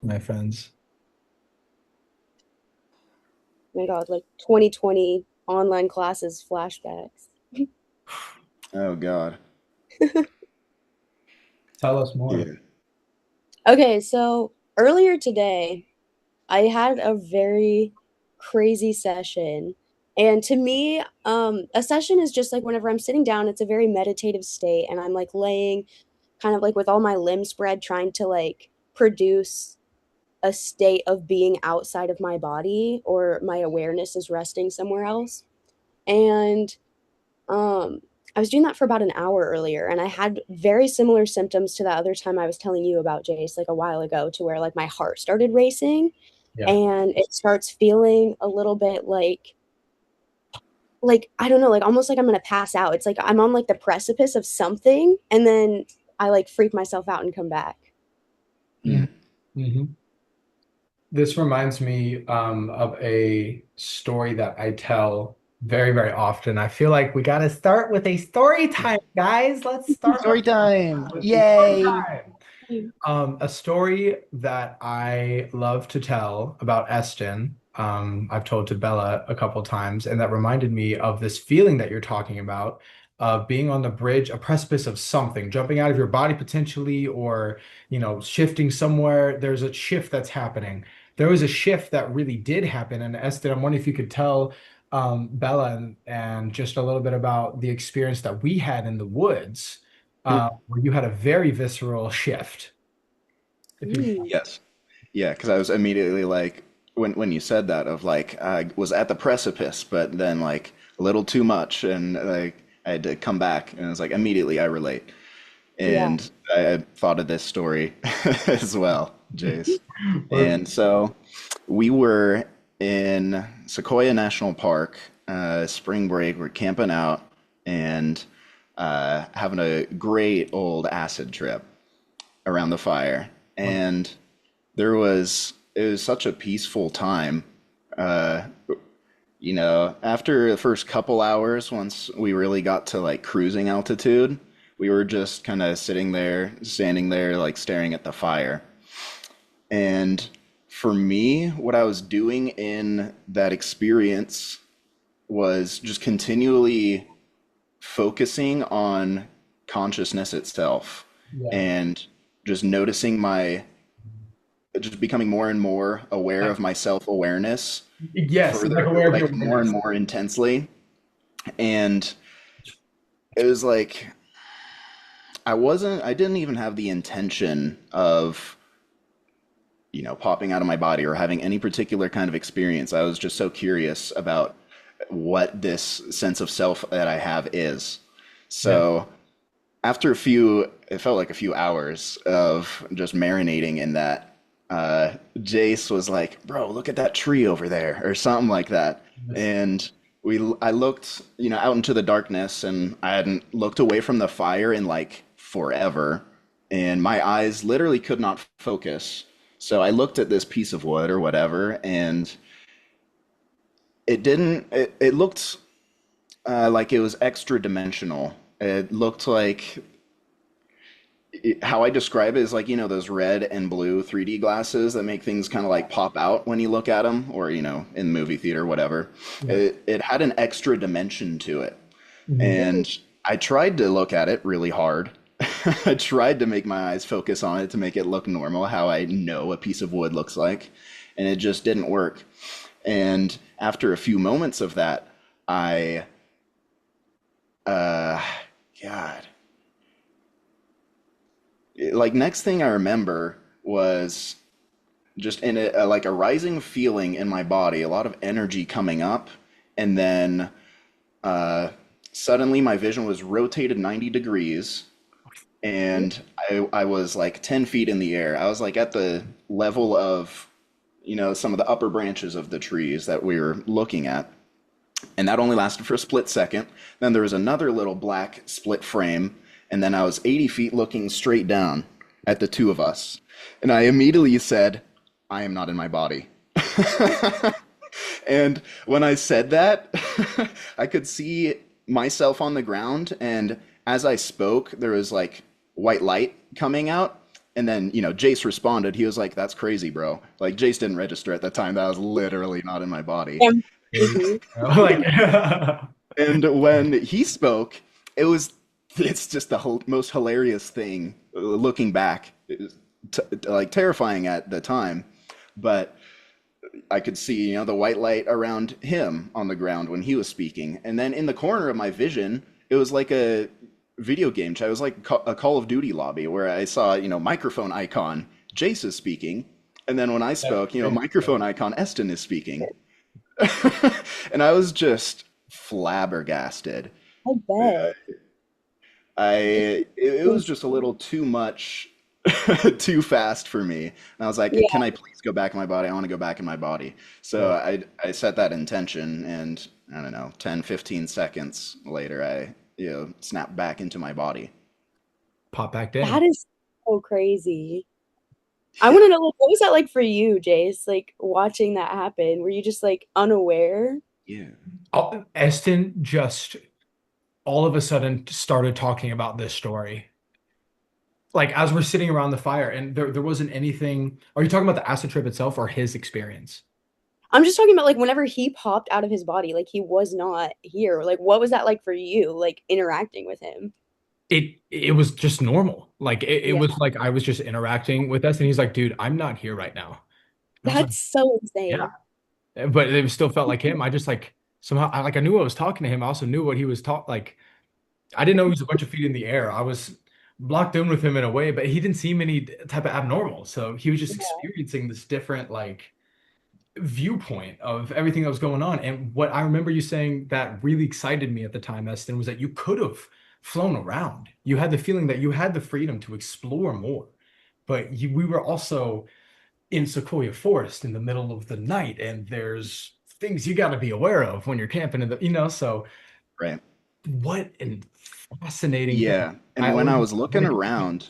my friends. My God, like 2020 online classes flashbacks. Oh God. Tell us more. Yeah. Okay, so earlier today, I had a very crazy session. And to me, a session is just like whenever I'm sitting down, it's a very meditative state, and I'm like laying kind of like with all my limbs spread, trying to like produce a state of being outside of my body, or my awareness is resting somewhere else. And Um, I was doing that for about an hour earlier, and I had very similar symptoms to that other time I was telling you about, Jace, like a while ago, to where like my heart started racing Yeah. and it starts feeling a little bit like I don't know, like almost like I'm gonna pass out. It's like I'm on like the precipice of something, and then I like freak myself out and come back. Mhm. Mhm. This reminds me of a story that I tell very, very often. I feel like we got to start with a story time, guys. Let's start Story time. with some story Yay. time. A story that I love to tell about Eston, I've told to Bella a couple times, and that reminded me of this feeling that you're talking about of being on the bridge, a precipice of something, jumping out of your body potentially, or shifting somewhere. There's a shift that's happening. There was a shift that really did happen, and Eston, I'm wondering if you could tell Bella and just a little bit about the experience that we had in the woods, where you had a very visceral shift. If you Mm. Yes. Yeah, because I was immediately like, when you said that, of like I was at the precipice, but then like a little too much, and like I had to come back, and it was like immediately I relate, Yeah. and I thought of this story as well, Jace. Or- And so we were in Sequoia National Park, spring break. We're camping out and having a great old acid trip around the fire. And it was such a peaceful time. Uh, After the first couple hours, once we really got to like cruising altitude, we were just kind of sitting there, standing there, like staring at the fire. And for me, what I was doing in that experience was just continually focusing on consciousness itself yeah. and just noticing just becoming more and more aware Like, of my self-awareness yes, further, like aware of your like more and awareness. more intensely. And it was like I didn't even have the intention of, popping out of my body or having any particular kind of experience. I was just so curious about what this sense of self that I have is. Yeah. So it felt like a few hours of just marinating in that. Jace was like, "Bro, look at that tree over there," or something like that. Yes. And I looked, out into the darkness, and I hadn't looked away from the fire in like forever, and my eyes literally could not focus. So I looked at this piece of wood or whatever, and it didn't. It looked like it was extra dimensional. It looked like how I describe it is like, those red and blue 3D glasses that make things kind of like pop out when you look at them, or, in the movie theater, whatever. Yeah. It had an extra dimension to it. Mhm. And I tried to look at it really hard. I tried to make my eyes focus on it to make it look normal, how I know a piece of wood looks like. And it just didn't work. And after a few moments of that, I, uh, God, like next thing I remember was just in like a rising feeling in my body, a lot of energy coming up, and then uh, suddenly my vision was rotated 90 degrees, and I was like 10 feet in the air. I was like at the level of, some of the upper branches of the trees that we were looking at. And that only lasted for a split second. Then there was another little black split frame, and then I was 80 feet looking straight down at the two of us. And I immediately said, I am not in my body. And when I said that, I could see myself on the ground, and as I spoke, there was like white light coming out, And then, Jace responded. He was like, "That's crazy, bro." Like, Jace didn't register at the time. That was literally not in my body. Yeah. Hey, Mhm. like And when he spoke, it was it's just the most hilarious thing looking back. It was like terrifying at the time, but I could see, the white light around him on the ground when he was speaking. And then in the corner of my vision, it was like a video game chat. It was like a Call of Duty lobby where I saw, microphone icon, Jace is speaking. And then when I that's spoke, crazy. microphone icon, Eston is speaking. And I was just flabbergasted. I bet. It was just a little too much, too fast for me. And I was like, Yeah. can I please go back in my body? I want to go back in my body. So Well, I set that intention, and I don't know, 10, 15 seconds later, I, snapped back into my body. pop back That in. is so crazy. I want to know, like, what was that like for you, Jace? Like watching that happen? Were you just like unaware? Yeah. Eston just all of a sudden started talking about this story. Like as we're sitting around the fire, and there wasn't anything. Are you talking about the acid trip itself or his experience? I'm just talking about like whenever he popped out of his body, like he was not here. Like, what was that like for you, like interacting with him? It was just normal. Like it Yeah, was like I was just interacting with us, and he's like, "Dude, I'm not here right now." And I was like, that's so "Yeah," insane. but it still felt like him. I just like somehow I knew I was talking to him. I also knew what he was talk like. I didn't know he was a bunch of feet in the air. I was blocked in with him in a way, but he didn't seem any type of abnormal. So he was just Yeah. experiencing this different like viewpoint of everything that was going on. And what I remember you saying that really excited me at the time, Eston, was that you could have flown around. You had the feeling that you had the freedom to explore more, but we were also in Sequoia Forest in the middle of the night, and there's things you got to be aware of when you're camping in so Right. what a fascinating thing. Yeah. I And when I always was looking want to around,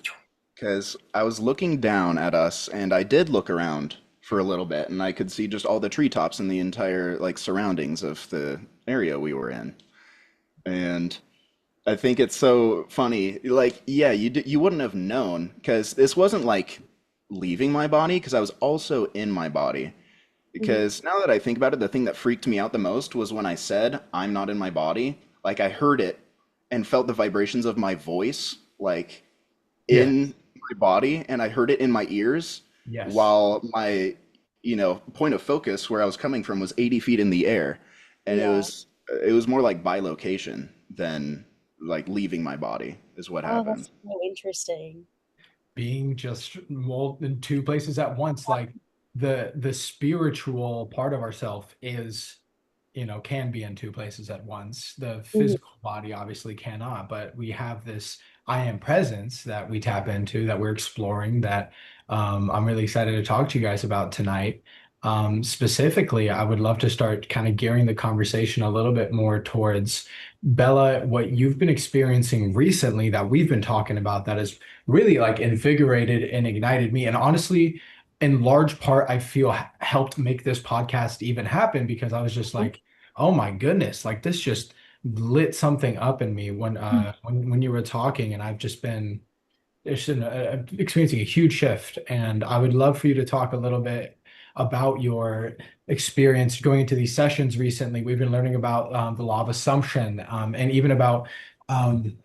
because I was looking down at us, and I did look around for a little bit, and I could see just all the treetops and the entire like surroundings of the area we were in. And I think it's so funny. Like, yeah, you wouldn't have known because this wasn't like leaving my body because I was also in my body. Mhm. Because now that I think about it, the thing that freaked me out the most was when I said I'm not in my body. Like I heard it and felt the vibrations of my voice like yeah, in my body, and I heard it in my ears yes. while my, point of focus where I was coming from was 80 feet in the air. And it Yeah. was it was more like bilocation than like leaving my body is what Oh, happened. that's so interesting. Being just mold in two places at once, like the spiritual part of ourself is can be in two places at once. The Mhm. physical body obviously cannot, but we have this I am presence that we tap into, that we're exploring, that I'm really excited to talk to you guys about tonight. Specifically, I would love to start kind of gearing the conversation a little bit more towards Bella, what you've been experiencing recently that we've been talking about that has really like invigorated and ignited me. And honestly, in large part, I feel helped make this podcast even happen because I was just like, oh my goodness, like this just lit something up in me when you were talking, and I've just been experiencing a huge shift. And I would love for you to talk a little bit about your experience going into these sessions recently. We've been learning about the law of assumption, and even about um,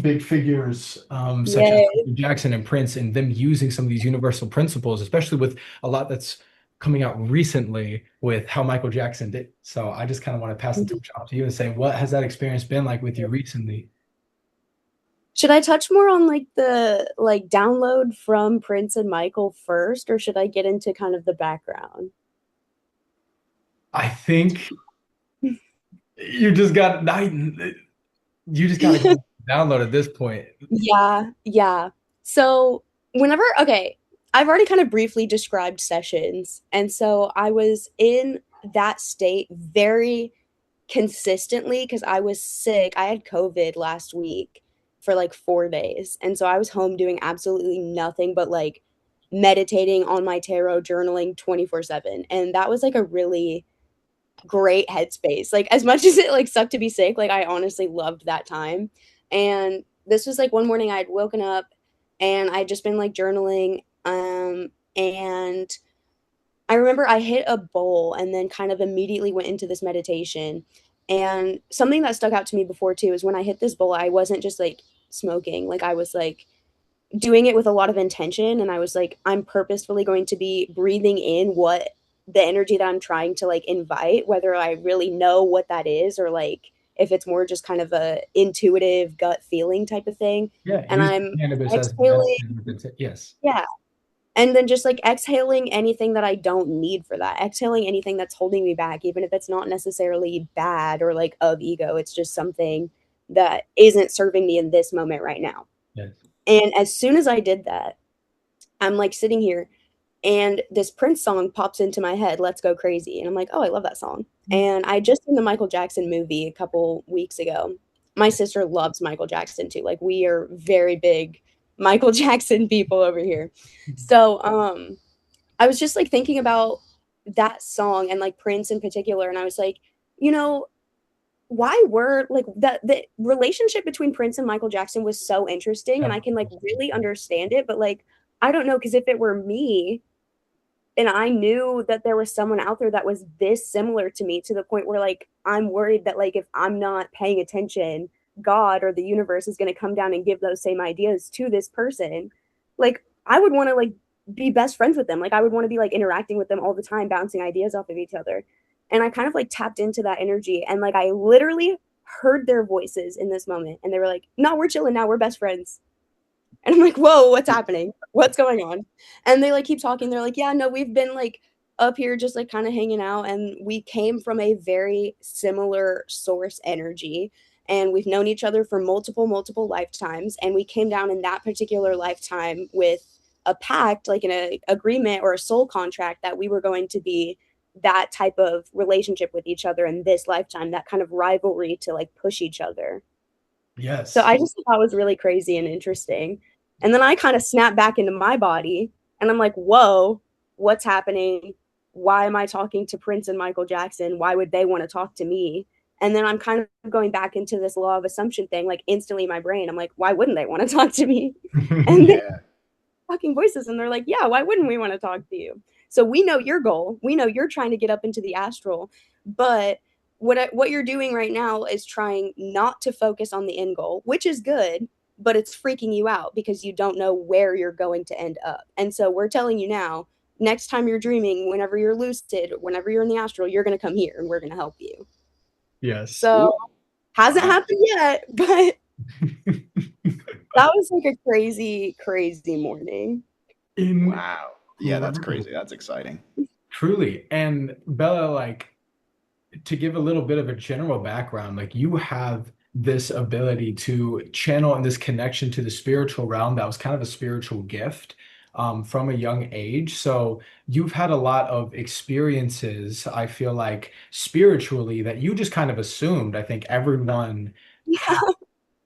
big figures such as Yay. Michael Jackson and Prince, and them using some of these universal principles, especially with a lot that's coming out recently with how Michael Jackson did. So I just kind of want to pass the torch off to you and say, what has that experience been like with you recently? Should I touch more on like the like download from Prince and Michael first, or should I get into kind of the background? I think you just got you just got to go download at this point. Yeah, yeah. So, okay, I've already kind of briefly described sessions. And so I was in that state very consistently because I was sick. I had COVID last week for like 4 days. And so I was home doing absolutely nothing but like meditating on my tarot, journaling 24/7. And that was like a really great headspace. Like as much as it like sucked to be sick, like I honestly loved that time. And this was like one morning I had woken up. and I just been like journaling. And I remember I hit a bowl and then kind of immediately went into this meditation. And something that stuck out to me before too is when I hit this bowl, I wasn't just like smoking, like I was like doing it with a lot of intention. And I was like, I'm purposefully going to be breathing in what the energy that I'm trying to like invite, whether I really know what that is or like if it's more just kind of a intuitive gut feeling type of thing. Yeah, And use I'm cannabis as exhaling, medicine. Yes. yeah, and then just like exhaling anything that I don't need for that, exhaling anything that's holding me back, even if it's not necessarily bad or like of ego, it's just something that isn't serving me in this moment right now. Yes. And as soon as I did that, I'm like sitting here and this Prince song pops into my head, Let's Go Crazy. And I'm like, oh, I love that song. And I just seen the Michael Jackson movie a couple weeks ago. My sister loves Michael Jackson too. Like we are very big Michael Jackson people over here. So I was just like thinking about that song and like Prince in particular. And I was like, you know, why were like that the relationship between Prince and Michael Jackson was so interesting and Yeah. I can like really understand it, but like I don't know, because if it were me and I knew that there was someone out there that was this similar to me to the point where like I'm worried that like if I'm not paying attention, God or the universe is going to come down and give those same ideas to this person. Like I would want to like be best friends with them. Like I would want to be like interacting with them all the time, bouncing ideas off of each other. And I kind of like tapped into that energy and like I literally heard their voices in this moment and they were like, "No, we're chilling now. We're best friends." And I'm like, whoa, what's happening? What's going on? And they like keep talking. They're like, yeah, no, we've been like up here just like kind of hanging out. And we came from a very similar source energy. And we've known each other for multiple, multiple lifetimes. And we came down in that particular lifetime with a pact, like an agreement or a soul contract that we were going to be that type of relationship with each other in this lifetime, that kind of rivalry to like push each other. So Yes. I just thought that was really crazy and interesting. And then I kind of snapped back into my body and I'm like, whoa, what's happening? Why am I talking to Prince and Michael Jackson? Why would they want to talk to me? And then I'm kind of going back into this law of assumption thing, like instantly in my brain. I'm like, why wouldn't they want to talk to me? And then Yeah. talking voices, and they're like, yeah, why wouldn't we want to talk to you? So we know your goal. We know you're trying to get up into the astral, but what you're doing right now is trying not to focus on the end goal, which is good, but it's freaking you out because you don't know where you're going to end up. And so we're telling you now, next time you're dreaming, whenever you're lucid, whenever you're in the astral, you're going to come here and we're going to help you. Yes. So Ooh. hasn't Wow. happened yet, but that was like a crazy, crazy morning. Wow. Yeah, that's Incredible. crazy. That's exciting. Truly. And Bella, like, to give a little bit of a general background, like you have this ability to channel and this connection to the spiritual realm that was kind of a spiritual gift from a young age. So you've had a lot of experiences, I feel like, spiritually that you just kind of assumed, I think everyone Yeah. had.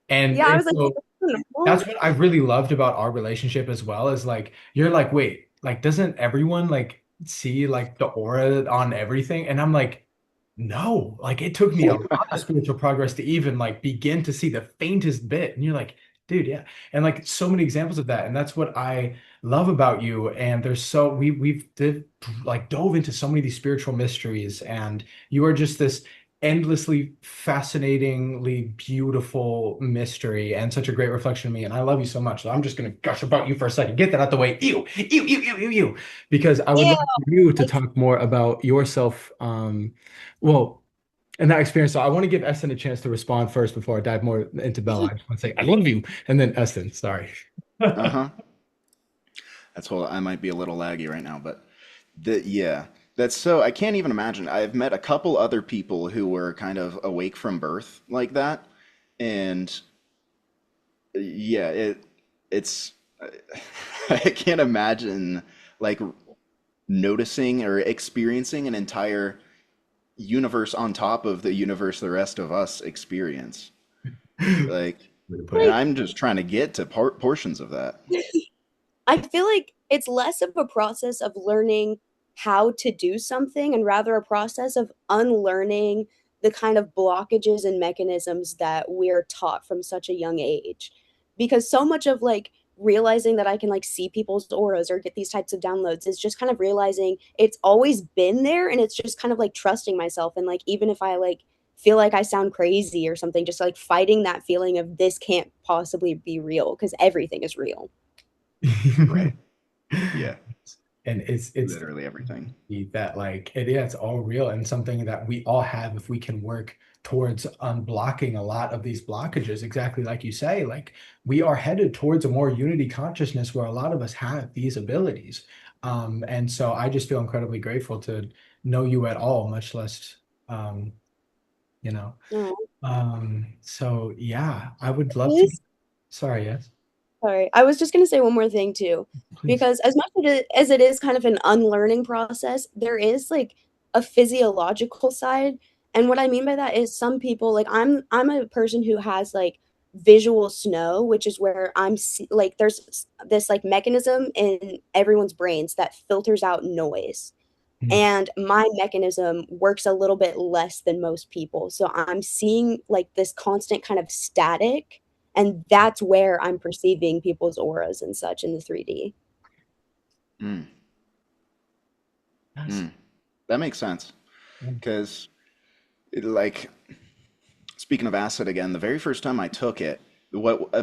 Yeah, I And was like, so no. that's what I really loved about our relationship as well, is like you're like, wait, like doesn't everyone like see like the aura on everything? And I'm like, no, like it took me a lot of spiritual progress to even like begin to see the faintest bit. And you're like, dude, yeah. And like so many examples of that. And that's what I love about you. And there's so we've like dove into so many of these spiritual mysteries, and you are just this endlessly fascinatingly beautiful mystery and such a great reflection of me. And I love you so much. So I'm just gonna gush about you for a second. Get that out the way. Ew, because I would Yeah, love you to like, talk more about yourself. Well, and that experience. So I want to give Essen a chance to respond first before I dive more into Bella. I just want to say I love you, and then Essen. Sorry. Uh-huh. That's whole I might be a little laggy right now, but yeah. That's so I can't even imagine. I've met a couple other people who were kind of awake from birth like that. And yeah, it's I can't imagine like noticing or experiencing an entire universe on top of the universe the rest of us experience. Like, Way to put and it. like I'm just trying to get to portions of that. I feel like it's less of a process of learning how to do something and rather a process of unlearning the kind of blockages and mechanisms that we're taught from such a young age. Because so much of like realizing that I can like see people's auras or get these types of downloads is just kind of realizing it's always been there, and it's just kind of like trusting myself, and like even if I like feel like I sound crazy or something, just like fighting that feeling of this can't possibly be real because everything is real. Right. Yeah. And it's Literally everything. that like yeah, it's all real and something that we all have if we can work towards unblocking a lot of these blockages, exactly like you say. Like we are headed towards a more unity consciousness where a lot of us have these abilities. And so I just feel incredibly grateful to know you at all, much less um, you know. Oh, So yeah, I would love to. this Sorry, yes, Sorry, I was just going to say one more thing too, please. because as much as it is kind of an unlearning process, there is like a physiological side. And what I mean by that is some people, like I'm a person who has like visual snow, which is where like there's this like mechanism in everyone's brains that filters out noise. Hmm. And my mechanism works a little bit less than most people. So I'm seeing like this constant kind of static, and that's where I'm perceiving people's auras and such in the 3D. Mm, Yes. mm. That makes sense. Mm. Because, like, speaking of acid again, the very first time I took it, what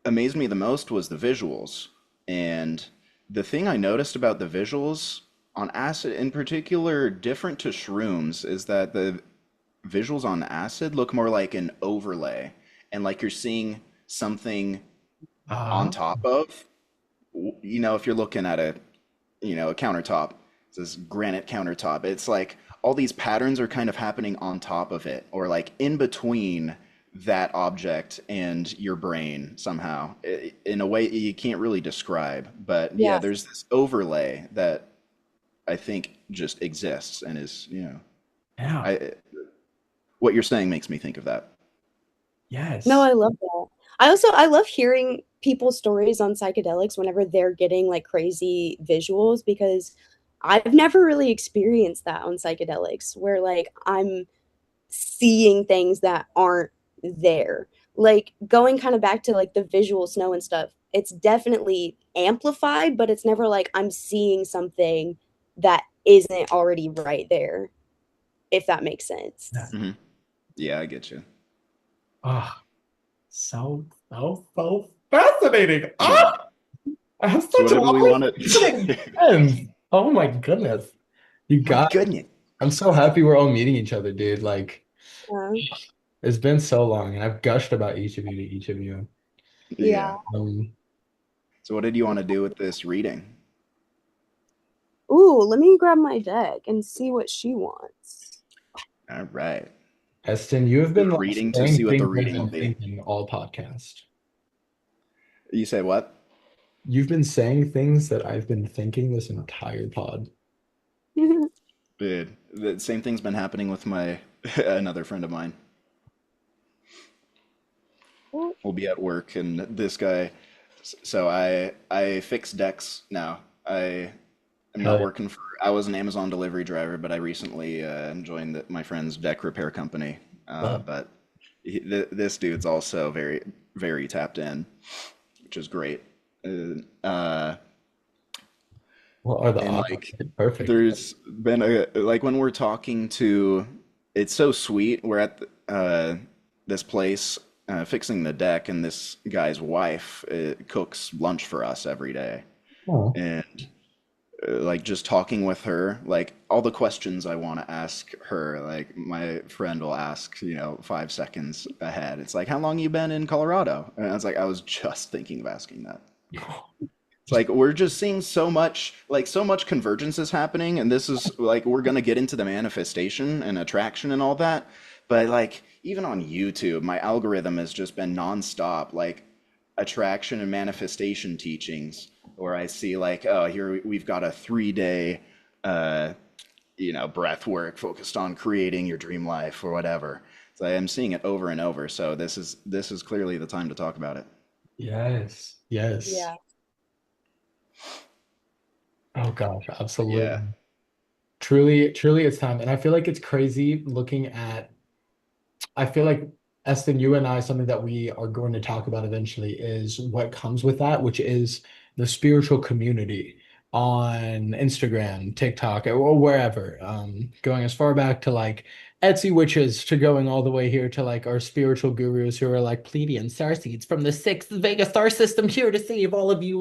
amazed me the most was the visuals. And the thing I noticed about the visuals on acid, in particular, different to shrooms, is that the visuals on acid look more like an overlay and like you're seeing something on Uh, top of, if you're looking at a countertop, this granite countertop, it's like all these patterns are kind of happening on top of it or like in between that object and your brain somehow in a way you can't really describe. But yeah, Yeah. there's this overlay that I think just exists and is, yeah. I what you're saying makes me think of that. No, Yes. I love that. I love hearing people's stories on psychedelics whenever they're getting like crazy visuals, because I've never really experienced that on psychedelics where like I'm seeing things that aren't there. Like going kind of back to like the visual snow and stuff, it's definitely amplified, but it's never like I'm seeing something that isn't already right there, if that makes Yeah. sense. Hmm. Yeah, I get you. Oh, so fascinating. Yeah. I have So such whatever we lovely want fascinating to. friends. Oh my goodness. You My got goodness. I'm so happy we're all meeting each other, dude. Like Yeah. it's been so long and I've gushed about each of you to each of you. Yeah. Yeah. Um, So what did you want to do with this reading? Ooh, let me grab my deck and see what she wants. All right. Eston, you have We're been like reading to see saying what the things I've reading will been be. thinking all podcast. You say what? You've been saying things that I've been thinking this entire pod. Dude, the same thing's been happening with my another friend of mine. We'll be at work and this guy. So I fix decks now. I am Hell not yeah. working for. I was an Amazon delivery driver, but I recently joined my friend's deck repair company. Love. But this dude's also very very tapped in, which is great. Uh, What are the and odds? like, Perfect. there's been a like when we're talking to, it's so sweet. We're at this place fixing the deck, and this guy's wife cooks lunch for us every day, Oh. and like just talking with her, like all the questions I want to ask her, like my friend will ask, 5 seconds ahead. It's like, how long you been in Colorado? And I was like, I was just thinking of asking that. It's like we're just seeing so much, like so much convergence is happening, and this is like we're gonna get into the manifestation and attraction and all that. But like even on YouTube, my algorithm has just been nonstop, like attraction and manifestation teachings, where I see like, oh, here we've got a 3 day, uh, breath work focused on creating your dream life or whatever. So I am seeing it over and over. So this is clearly the time to talk about it. Yes. Yes. Yeah. Oh gosh, Yeah. absolutely. Truly, truly it's time. And I feel like it's crazy looking at I feel like Eston, you and I, something that we are going to talk about eventually is what comes with that, which is the spiritual community on Instagram, TikTok, or wherever. Going as far back to like Etsy witches to going all the way here to like our spiritual gurus who are like Pleiadian starseeds from the sixth Vega star system here to save all of you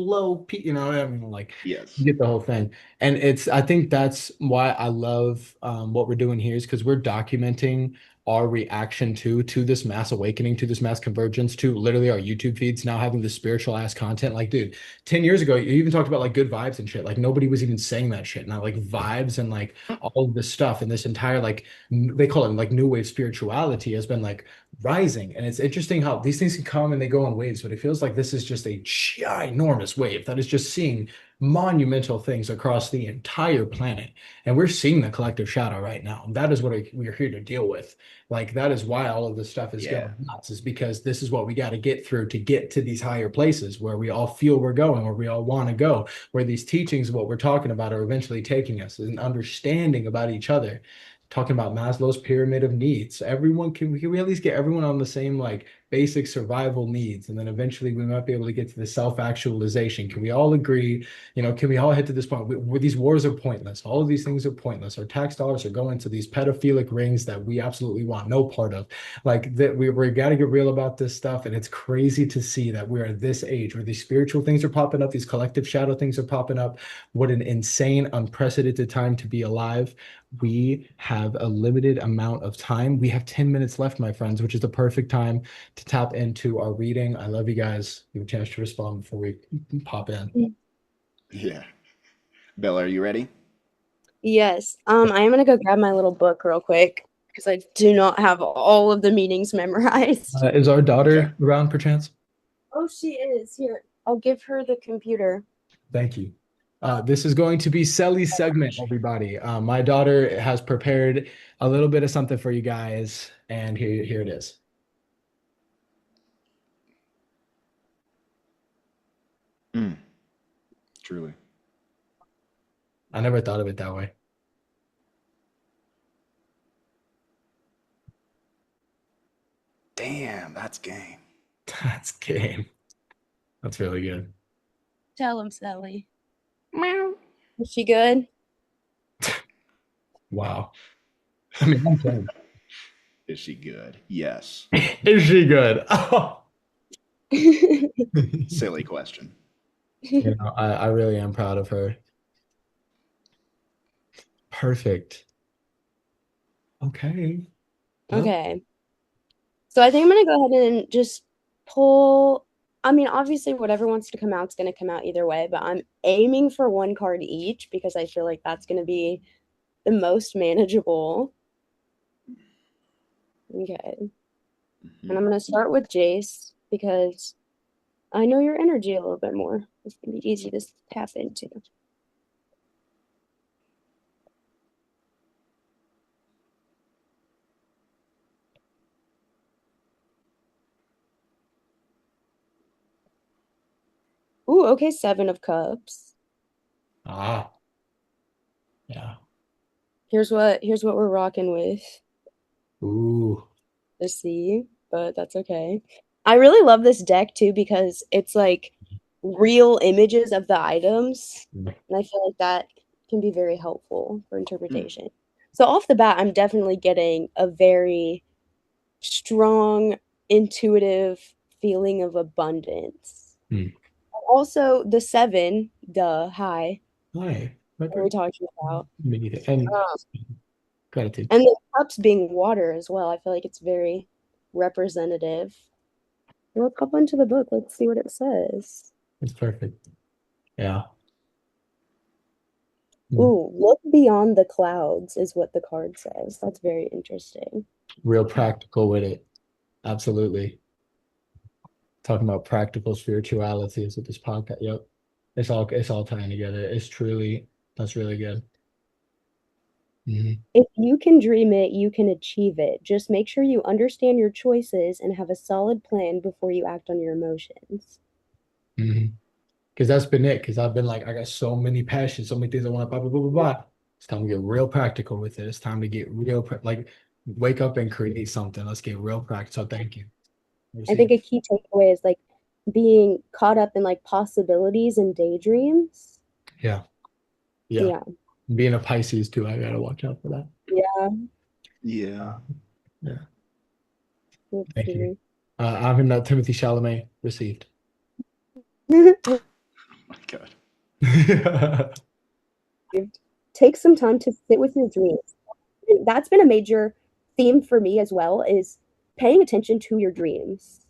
you know, I mean, like you Yes. get the whole thing. And I think that's why I love what we're doing here is because we're documenting our reaction to this mass awakening, to this mass convergence, to literally our YouTube feeds now having the spiritual ass content. Like, dude, 10 years ago, you even talked about like good vibes and shit. Like nobody was even saying that shit. Now like vibes and like all of this stuff and this entire like they call it like new wave spirituality has been like rising. And it's interesting how these things can come and they go in waves, but it feels like this is just a ginormous wave that is just seeing monumental things across the entire planet. And we're seeing the collective shadow right now. That is what we're here to deal with. Like that is why all of this stuff is Yeah. going nuts, is because this is what we got to get through to get to these higher places where we all feel we're going, where we all want to go, where these teachings of what we're talking about are eventually taking us, and understanding about each other. Talking about Maslow's pyramid of needs. Everyone can we at least get everyone on the same like basic survival needs, and then eventually we might be able to get to the self-actualization. Can we all agree, you know, can we all head to this point where these wars are pointless? All of these things are pointless. Our tax dollars are going to these pedophilic rings that we absolutely want no part of. Like that, we got to get real about this stuff. And it's crazy to see that we're at this age where these spiritual things are popping up, these collective shadow things are popping up. What an insane, unprecedented time to be alive. We have a limited amount of time. We have 10 minutes left, my friends, which is the perfect time to tap into our reading. I love you guys. Give a chance to respond before we pop in. Yeah. Bella, are you ready? Yes. I am gonna go grab my little book real quick because I do not have all of the meanings memorized. Is our Okay. daughter around perchance? Oh, she is. Here, I'll give her the computer. Thank you. This is going to be Selly's segment, everybody. My daughter has prepared a little bit of something for you guys, and here it is. Mm, truly. I never thought of it that way. Damn, that's game. That's game. That's really good. Tell him, Sally. Meow. Is she good? Wow. I mean, I'm saying, Is she good? Yes. is she good? Oh. Silly question. You know, I really am proud of her. Perfect. Okay. Well, Okay. So I think I'm gonna go ahead and just pull. I mean, obviously, whatever wants to come out is gonna come out either way, but I'm aiming for one card each because I feel like that's gonna be the most manageable. Okay. And I'm Mhm. gonna start with Jace because I know your energy a little bit more. It's gonna be easy to tap into. Ooh, okay, Seven of Cups. ah, yeah. Here's what we're rocking with. Ooh. To see, but that's okay. I really love this deck too because it's like real images of the items, and I feel like that can be very helpful for Mm. interpretation. So off the bat, I'm definitely getting a very strong, intuitive feeling of abundance. Hmm. Also, the seven, the high, Hi. that we're talking about. And Um, gratitude. and the cups being water as well. I feel like it's very representative. Let's hop into the book. Let's see what it says. It's perfect. Yeah. Hmm. Ooh, look beyond the clouds is what the card says. That's very interesting. Real practical with it. Absolutely. Talking about practical spirituality is what this podcast. Yep. It's all tying together. It's truly that's really good. Mhm. If you can dream it, you can achieve it. Just make sure you understand your choices and have a solid plan before you act on your emotions. Mhm. Because that's been it. Because I've been like, I got so many passions, so many things I want to blah blah blah blah blah. It's time to get real practical with it. It's time to get real like wake up and create something. Let's get real practical. Thank you. I think a key takeaway is like being caught up in like possibilities and daydreams. Yeah, yeah. Yeah. Being a Pisces too, I gotta watch out for that. Yeah. Yeah. Uh, yeah, Let's thank you. see. I'm him that Timothy Chalamet received. My God. Take some time to sit with your dreams. That's been a major theme for me as well, is paying attention to your dreams.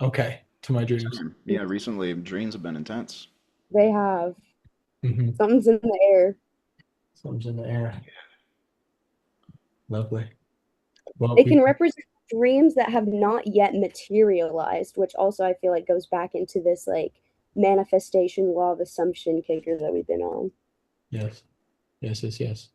Okay, to my dreams. Same. Yeah, recently dreams have been intense. They have Hmm. something's in the air. Something's in the air. Lovely. Well, They we can represent dreams that have not yet materialized, which also I feel like goes back into this like manifestation law of assumption kicker that we've been on. yes, yes, yes, yes.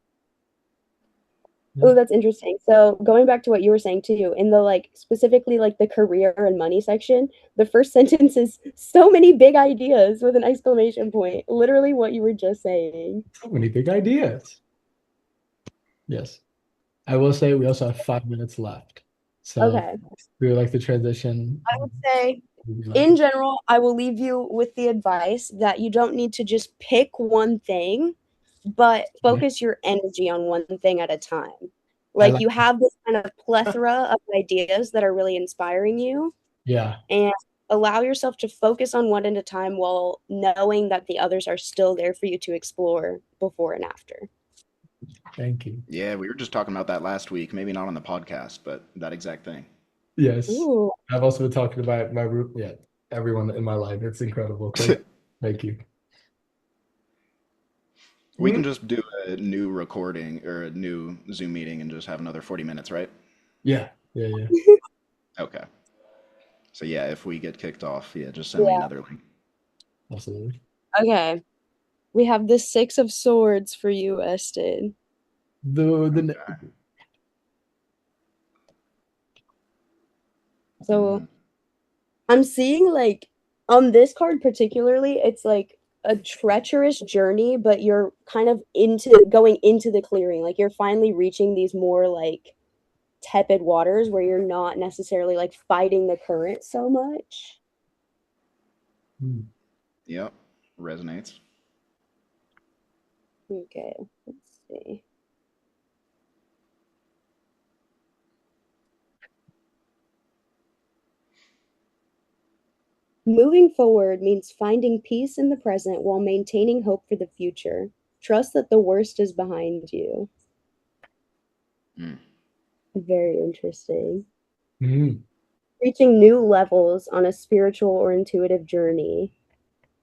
Oh, Yeah. that's interesting. So going back to what you were saying too, in the like specifically like the career and money section, the first sentence is so many big ideas with an exclamation point. Literally what you were just saying. So many big ideas. Yes. I will say we also have 5 minutes left. So Okay. we would like to transition. I would say Would you like in to? general, I will leave you with the advice that you don't need to just pick one thing, but Yeah. focus your energy on one thing at a time. I Like like, you have this kind of plethora of ideas that are really inspiring you, yeah, and allow yourself to focus on one at a time while knowing that the others are still there for you to explore before and after. thank you. Yeah, we were just talking about that last week. Maybe not on the podcast, but that exact thing. Yes. Ooh, I've also been talking about my root, yeah, everyone in my life. It's incredible. Thank you. We Mhm. can just do a new recording or a new Zoom meeting and just have another 40 minutes, right? Yeah, yeah, yeah. Okay. So yeah, if we get kicked off, yeah, just send me yeah. another link. Absolutely. Okay. We have the Six of Swords for you, Eston. The Okay. So Mm, I'm seeing like on this card particularly, it's like a treacherous journey, but you're kind of into going into the clearing. Like you're finally reaching these more like tepid waters where you're not necessarily like fighting the current so much. mm, yep. Resonates. Okay, let's see. Moving forward means finding peace in the present while maintaining hope for the future. Trust that the worst is behind you. Mm, Very interesting. mm. Reaching new levels on a spiritual or intuitive journey.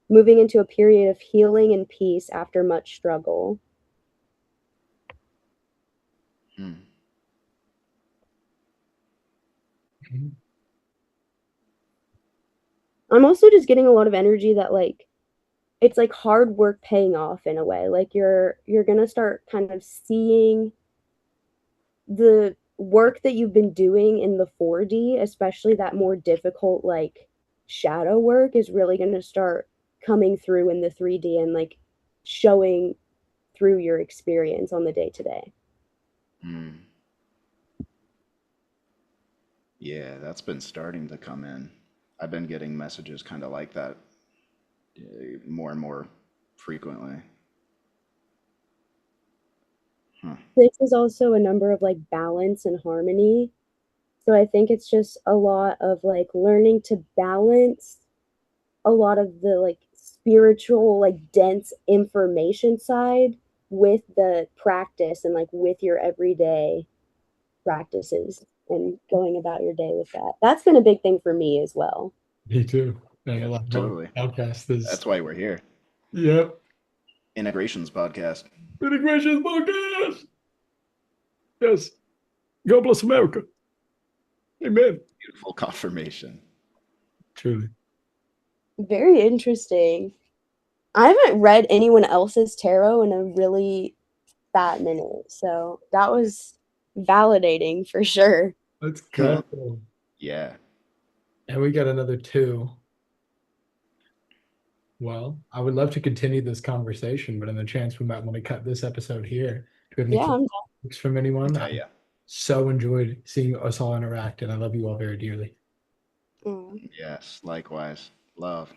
Moving into a period of healing and peace after much struggle. mm, Mm. I'm also just getting a lot of energy that like it's like hard work paying off in a way. Like you're going to start kind of seeing the work that you've been doing in the 4D, especially that more difficult like shadow work is really going to start coming through in the 3D and like showing through your experience on the day to day. mm. Yeah, that's been starting to come in. I've been getting messages kind of like that more and more frequently. Huh. This is also a number of like balance and harmony. So I think it's just a lot of like learning to balance a lot of the like spiritual, like dense information side with the practice and like with your everyday practices and going about your day with that. That's been a big thing for me as well. Me too. And a Yep, lot of our totally. podcast is, That's why we're here. yep, Integrations podcast. Integrations Podcast. Yes. God bless America. Amen. Beautiful confirmation. Truly. Very interesting. I haven't read anyone else's tarot in a really fat minute. So that was validating for sure. Let's go. Yeah. And we got another two. Well, I would love to continue this conversation, but in the chance we might want to cut this episode here. Do we have any Yeah, closing I'm remarks from anyone? Okay, yeah. so enjoyed seeing us all interact, and I love you all very dearly. Aw, Yes, likewise. Love.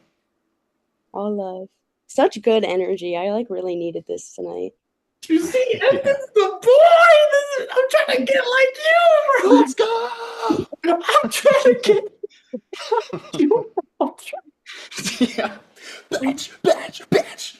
all love. Such good energy. I like really needed this tonight. You see, Yeah. Edmon's the boy. I'm trying to get like you, Let's go! bro. I'm trying to get you. Yeah. Bitch, bitch, bitch.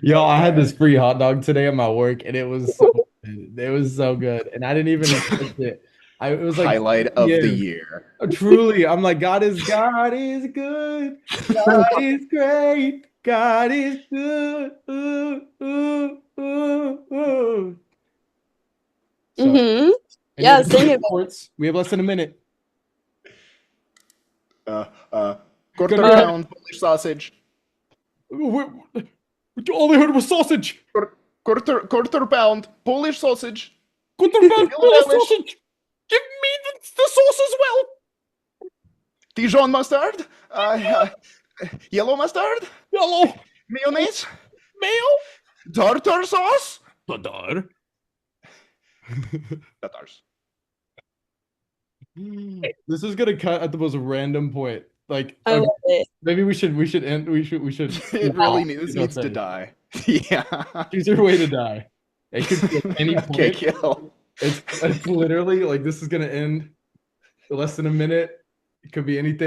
Yo, I had this free hot dog today at my work, and it was so good. It was so good, and I didn't even expect it. It was like Highlight 2 of the p.m. year. Truly, I'm like, God is good. God is great. God is good. Ooh. So, Mm-hmm. any Yeah, other sing it. reports? We have less than a minute. Uh, uh, Gonna quarter be Uh, like, pound Polish sausage. all I heard was sausage. Quarter pound Polish sausage. Quarter pound Yellow Polish relish. sausage. Give me the sauce as well. Dijon mustard. Yellow mustard. Hello, Mayonnaise. mayo. Tartar sauce. Badar. Tartars. This is gonna cut at the most random point. Like, I okay, love it. maybe we should end. We should. It really needs. This needs to die. Yeah. Choose your way to die. It could be at any Okay, point. kill. It's literally like this is gonna end in less than a minute. It could be anything.